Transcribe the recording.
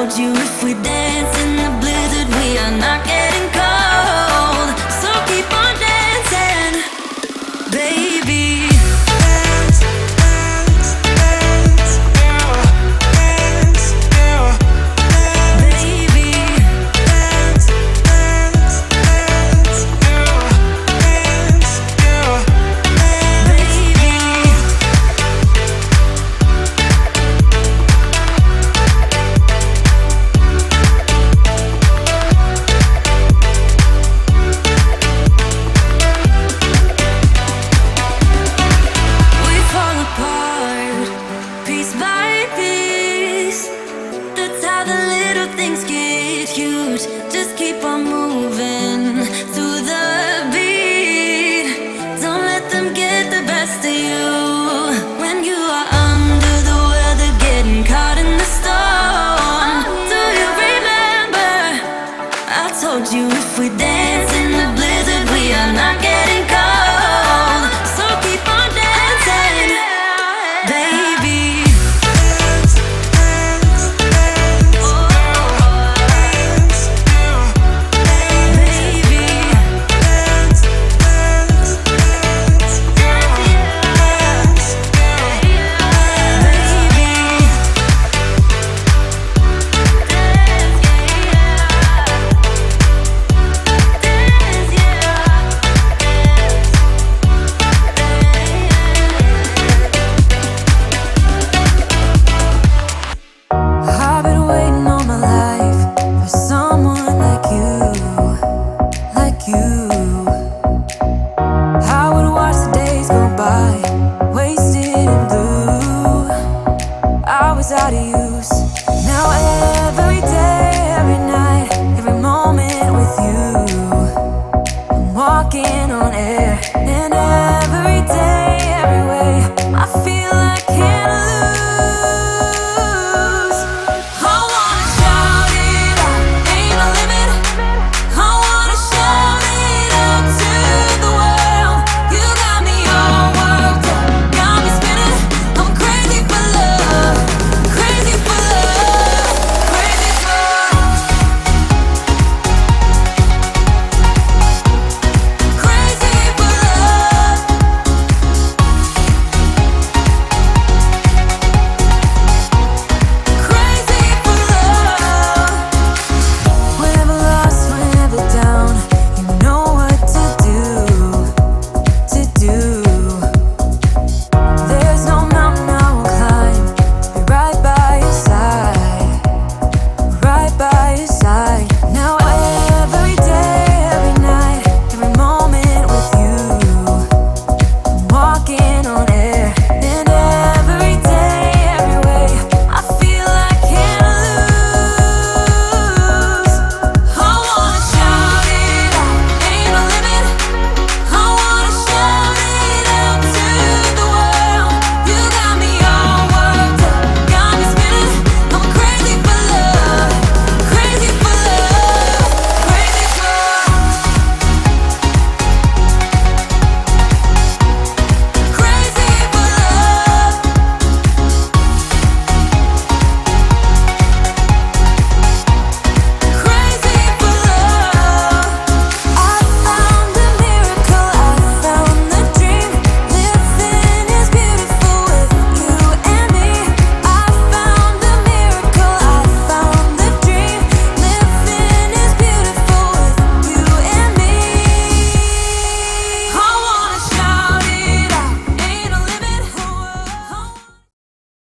told you if we dance in the blizzard, we are not getting cold. So keep on dancing, baby. Dance, dance, dance, yeah. Dance, yeah. Baby, dance, dance, dance, yeah. Dance, yeah. Baby. We fall apart, piece by piece. That's how the little things get huge. Just keep on moving through the beat. Don't let them get the best of you. When you are under the weather, getting caught in the storm. Do you remember? I told you if we dance